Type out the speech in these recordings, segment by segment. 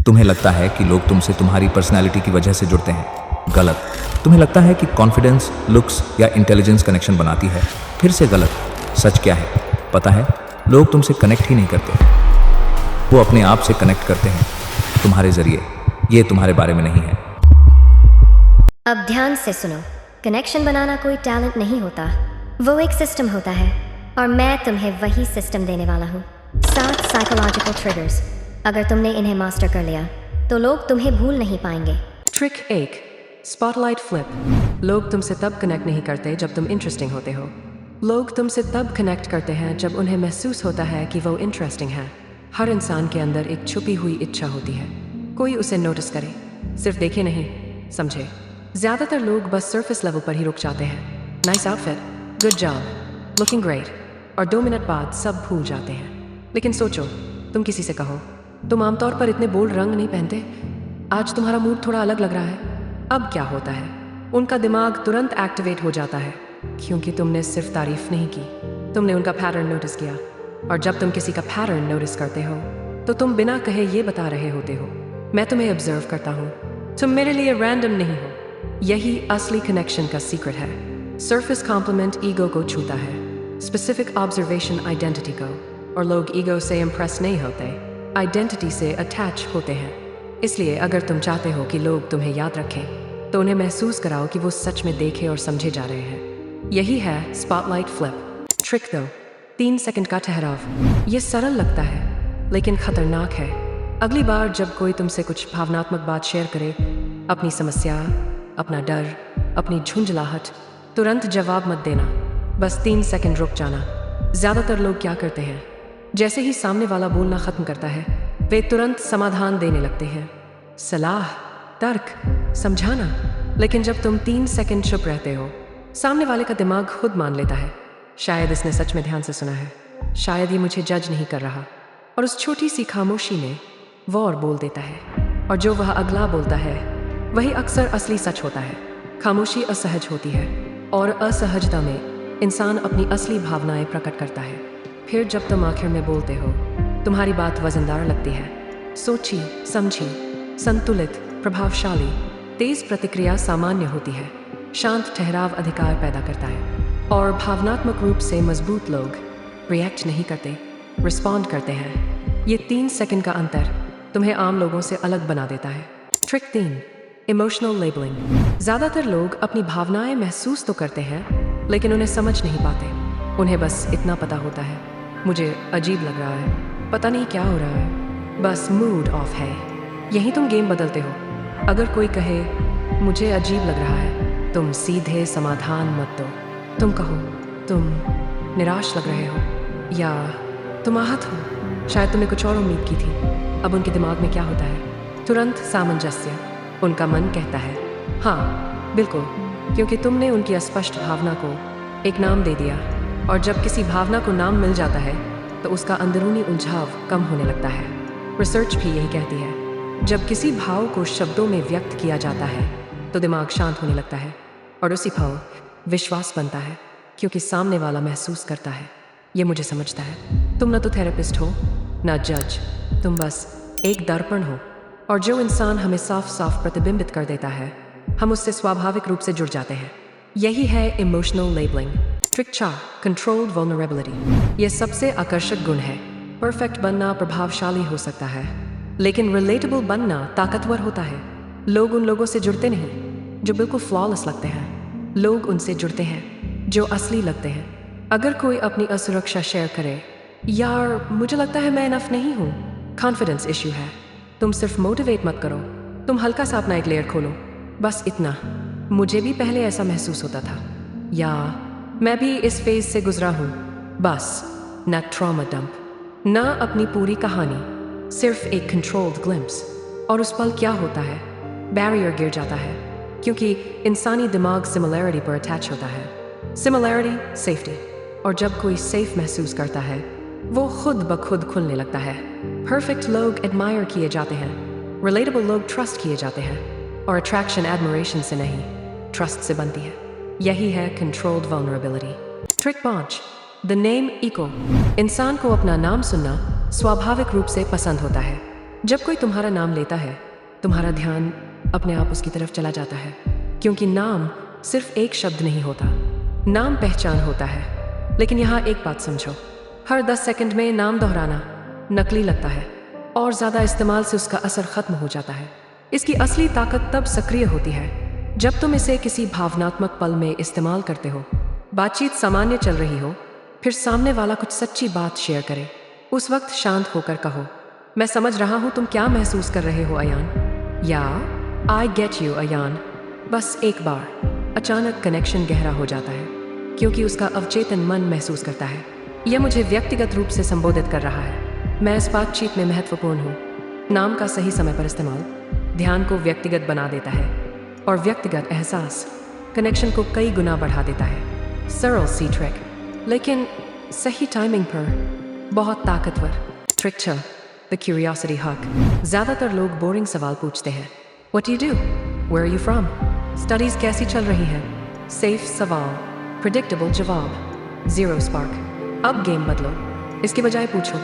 तुम्हें लगता है कि लोग तुमसे तुम्हारी पर्सनैलिटी की वजह से जुड़ते हैं। गलत। तुम्हें लगता है कि कॉन्फिडेंस, लुक्स या इंटेलिजेंस कनेक्शन बनाती है। फिर से गलत। सच क्या है पता है? लोग तुमसे कनेक्ट ही नहीं करते, वो अपने आप से कनेक्ट करते हैं तुम्हारे जरिए। ये तुम्हारे बारे में नहीं है। अब ध्यान से सुनो, कनेक्शन बनाना कोई टैलेंट नहीं होता, वो एक सिस्टम होता है और मैं तुम्हें वही सिस्टम देने वाला हूँ। 7 साइकोलॉजिकल ट्रिगर्स। अगर तुमने इन्हें मास्टर कर लिया तो लोग तुम्हें भूल नहीं पाएंगे। Trick 1, spotlight flip. लोग तुमसे तब कनेक्ट नहीं करते जब तुम इंटरेस्टिंग होते हो। लोग तुमसे तब कनेक्ट करते हैं जब उन्हें महसूस होता है कि वो इंटरेस्टिंग है। हर इंसान के अंदर एक छुपी हुई इच्छा होती है, कोई उसे नोटिस करे, सिर्फ देखे नहीं, समझे। ज़्यादातर लोग बस सरफेस लेवल पर ही रुक जाते हैं। Nice outfit, good job, looking great, और 2 मिनट बाद सब भूल जाते हैं। लेकिन सोचो, तुम किसी से कहो, तुम आमतौर पर इतने बोल्ड रंग नहीं पहनते, आज तुम्हारा मूड थोड़ा अलग लग रहा है। अब क्या होता है? उनका दिमाग तुरंत एक्टिवेट हो जाता है, क्योंकि तुमने सिर्फ तारीफ नहीं की, तुमने उनका पैटर्न नोटिस किया। और जब तुम किसी का पैटर्न नोटिस करते हो तो तुम बिना कहे ये बता रहे होते हो, मैं तुम्हें ऑब्जर्व करता हूँ, तुम मेरे लिए रैंडम नहीं हो। यही असली कनेक्शन का सीक्रेट है। सरफेस कॉम्प्लीमेंट ईगो को छूता है, स्पेसिफिक ऑब्जर्वेशन आइडेंटिटी को, और लोग ईगो से इम्प्रेस नहीं होते, आइडेंटिटी से अटैच होते हैं। इसलिए अगर तुम चाहते हो कि लोग तुम्हें याद रखें तो उन्हें महसूस कराओ कि वो सच में देखे और समझे जा रहे हैं। यही है स्पॉटलाइट फ्लिप। ट्रिक 2, 3 सेकंड का ठहराव। ये सरल लगता है लेकिन खतरनाक है। अगली बार जब कोई तुमसे कुछ भावनात्मक बात शेयर करे, अपनी समस्या, अपना डर, अपनी झुंझलाहट, तुरंत जवाब मत देना, बस 3 सेकंड रुक जाना। ज़्यादातर लोग क्या करते हैं, जैसे ही सामने वाला बोलना ख़त्म करता है वे तुरंत समाधान देने लगते हैं, सलाह, तर्क, समझाना। लेकिन जब तुम 3 सेकंड चुप रहते हो, सामने वाले का दिमाग खुद मान लेता है, शायद इसने सच में ध्यान से सुना है, शायद ये मुझे जज नहीं कर रहा। और उस छोटी सी खामोशी में वो और बोल देता है, और जो वह अगला बोलता है वही अक्सर असली सच होता है। खामोशी असहज होती है और असहजता में इंसान अपनी असली भावनाएं प्रकट करता है। फिर जब तुम आखिर में बोलते हो, तुम्हारी बात वजनदार लगती है, सोची समझी, संतुलित, प्रभावशाली। तेज प्रतिक्रिया सामान्य होती है, शांत ठहराव अधिकार पैदा करता है, और भावनात्मक रूप से मजबूत लोग रिएक्ट नहीं करते, रिस्पॉन्ड करते हैं। ये 3 सेकंड का अंतर तुम्हें आम लोगों से अलग बना देता है। Trick 3, emotional labelling. ज़्यादातर लोग अपनी भावनाएं महसूस तो करते हैं लेकिन उन्हें समझ नहीं पाते। उन्हें बस इतना पता होता है, मुझे अजीब लग रहा है, पता नहीं क्या हो रहा है, बस मूड ऑफ है। यही तुम गेम बदलते हो। अगर कोई कहे मुझे अजीब लग रहा है, तुम सीधे समाधान मत दो। तुम कहो तुम निराश लग रहे हो, या तुम आहत हो, शायद तुमने कुछ और उम्मीद की थी। अब उनके दिमाग में क्या होता है? तुरंत सामंजस्य। उनका मन कहता है हाँ बिल्कुल, क्योंकि तुमने उनकी अस्पष्ट भावना को एक नाम दे दिया। और जब किसी भावना को नाम मिल जाता है तो उसका अंदरूनी उलझाव कम होने लगता है। रिसर्च भी यही कहती है, जब किसी भाव को शब्दों में व्यक्त किया जाता है तो दिमाग शांत होने लगता है, और उसी भाव विश्वास बनता है, क्योंकि सामने वाला महसूस करता है ये मुझे समझता है। तुम न तो थेरेपिस्ट हो न जज, तुम बस एक दर्पण हो, और जो इंसान हमें साफ साफ प्रतिबिंबित कर देता है हम उससे स्वाभाविक रूप से जुड़ जाते हैं। यही है emotional labelling. Trick 4, controlled vulnerability. यह सबसे आकर्षक गुण है। परफेक्ट बनना प्रभावशाली हो सकता है, लेकिन रिलेटेबल बनना ताकतवर होता है। लोग उन लोगों से जुड़ते नहीं जो बिल्कुल फ्लॉलेस लगते हैं, लोग उनसे जुड़ते हैं जो असली लगते हैं। अगर कोई अपनी असुरक्षा शेयर करे, यार मुझे लगता है मैं इनफ नहीं हूँ, कॉन्फिडेंस इश्यू है, तुम सिर्फ मोटिवेट मत करो, तुम हल्का सा अपना एक लेयर खोलो, बस इतना, मुझे भी पहले ऐसा महसूस होता था, या मैं भी इस फेज से गुजरा हूँ, बस। न ट्रॉमा डंप, न अपनी पूरी कहानी, सिर्फ एक कंट्रोल्ड ग्लिम्प्स। और उस पल क्या होता है? बैरियर गिर जाता है, क्योंकि इंसानी दिमाग सिमिलैरिटी पर अटैच होता है। सिमिलैरिटी सेफ्टी, और जब कोई सेफ महसूस करता है वो खुद ब खुद खुलने लगता है। परफेक्ट लोग एडमायर किए जाते हैं, रिलेटेबल लोग ट्रस्ट किए जाते हैं, और अट्रैक्शन एडमिरेशन से नहीं ट्रस्ट से बनती है। यही है controlled vulnerability. Trick 5, the name echo. इंसान को अपना नाम सुनना स्वाभाविक रूप से पसंद होता है। जब कोई तुम्हारा नाम लेता है तुम्हारा ध्यान अपने आप उसकी तरफ चला जाता है, क्योंकि नाम सिर्फ एक शब्द नहीं होता, नाम पहचान होता है। लेकिन यहाँ एक बात समझो, हर 10 सेकंड में नाम दोहराना नकली लगता है और ज़्यादा इस्तेमाल से उसका असर खत्म हो जाता है। इसकी असली ताकत तब सक्रिय होती है जब तुम इसे किसी भावनात्मक पल में इस्तेमाल करते हो। बातचीत सामान्य चल रही हो, फिर सामने वाला कुछ सच्ची बात शेयर करे, उस वक्त शांत होकर कहो, मैं समझ रहा हूँ तुम क्या महसूस कर रहे हो अयान, या आई गेट यू अयान। बस एक बार अचानक कनेक्शन गहरा हो जाता है, क्योंकि उसका अवचेतन मन महसूस करता है यह मुझे व्यक्तिगत रूप से संबोधित कर रहा है। मैं इस बातचीत में महत्वपूर्ण हूँ। नाम का सही समय पर इस्तेमाल ध्यान को व्यक्तिगत बना देता है और व्यक्तिगत एहसास कनेक्शन को कई गुना बढ़ा देता है। सरल सी ट्रिक, लेकिन सही टाइमिंग पर बहुत ताकतवर। ट्रिक 6, द क्यूरियोसिटी हक। ज़्यादातर लोग बोरिंग सवाल पूछते हैं, what you do, where are you from, studies कैसी चल रही है। सेफ सवाल, प्रिडिक्टेबल जवाब, जीरो स्पार्क। अब गेम बदलो, इसके बजाय पूछो,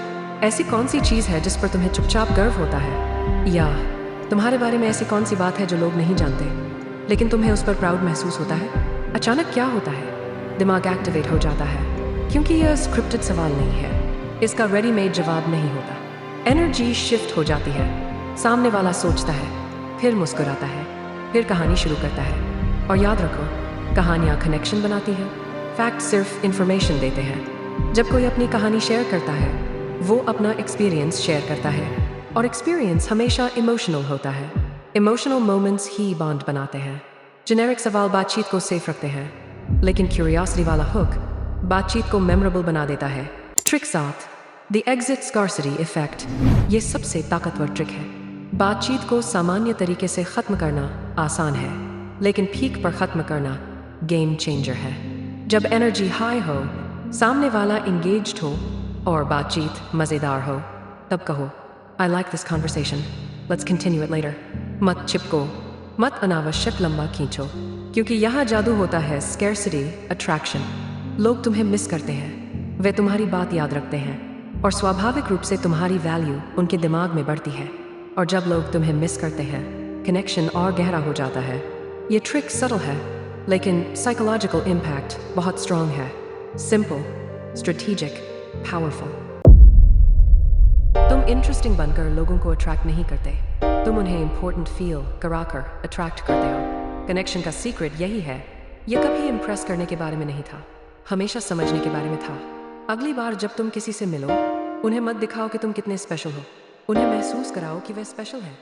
ऐसी कौन सी चीज़ है जिस पर तुम्हें चुपचाप गर्व होता है, या तुम्हारे बारे में ऐसी कौन सी बात है जो लोग नहीं जानते लेकिन तुम्हें उस पर प्राउड महसूस होता है। अचानक क्या होता है, दिमाग एक्टिवेट हो जाता है, क्योंकि यह स्क्रिप्टेड सवाल नहीं है, इसका रेडीमेड जवाब नहीं होता। एनर्जी शिफ्ट हो जाती है, सामने वाला सोचता है, फिर मुस्कुराता है, फिर कहानी शुरू करता है। और याद रखो, कहानियाँ कनेक्शन बनाती है, फैक्ट सिर्फ इंफॉर्मेशन देते हैं। जब कोई अपनी कहानी शेयर करता है वो अपना एक्सपीरियंस शेयर करता है, और एक्सपीरियंस हमेशा इमोशनल होता है। इमोशनल मोमेंट्स ही बॉन्ड बनाते हैं। जेनेरिक सवाल बातचीत को सेफ रखते हैं, लेकिन क्यूरियोसिटी वाला हुक बातचीत को मेमोरेबल बना देता है। Trick 7, the exit scarcity effect. ये सबसे ताकतवर ट्रिक है। बातचीत को सामान्य तरीके से ख़त्म करना आसान है, लेकिन पीक पर ख़त्म करना गेम चेंजर है। जब एनर्जी हाई हो, सामने वाला इंगेज्ड हो और बातचीत मज़ेदार हो, तब कहो, I like this conversation, let's continue it later. मत चिपको, मत अनावश्यक लंबा खींचो, क्योंकि यहाँ जादू होता है स्कैर्सिटी अट्रैक्शन। लोग तुम्हें मिस करते हैं, वे तुम्हारी बात याद रखते हैं और स्वाभाविक रूप से तुम्हारी वैल्यू उनके दिमाग में बढ़ती है। और जब लोग तुम्हें मिस करते हैं, कनेक्शन और गहरा हो जाता है। ये ट्रिक सटल है, लेकिन साइकोलॉजिकल इम्पैक्ट बहुत स्ट्रॉन्ग है। Simple, strategic, powerful. तुम इंटरेस्टिंग बनकर लोगों को अट्रैक्ट नहीं करते, तुम उन्हें इंपॉर्टेंट फील कराकर अट्रैक्ट करते हो। कनेक्शन का सीक्रेट यही है, यह कभी इम्प्रेस करने के बारे में नहीं था, हमेशा समझने के बारे में था। अगली बार जब तुम किसी से मिलो, उन्हें मत दिखाओ कि तुम कितने स्पेशल हो, उन्हें महसूस कराओ कि वे स्पेशल हैं।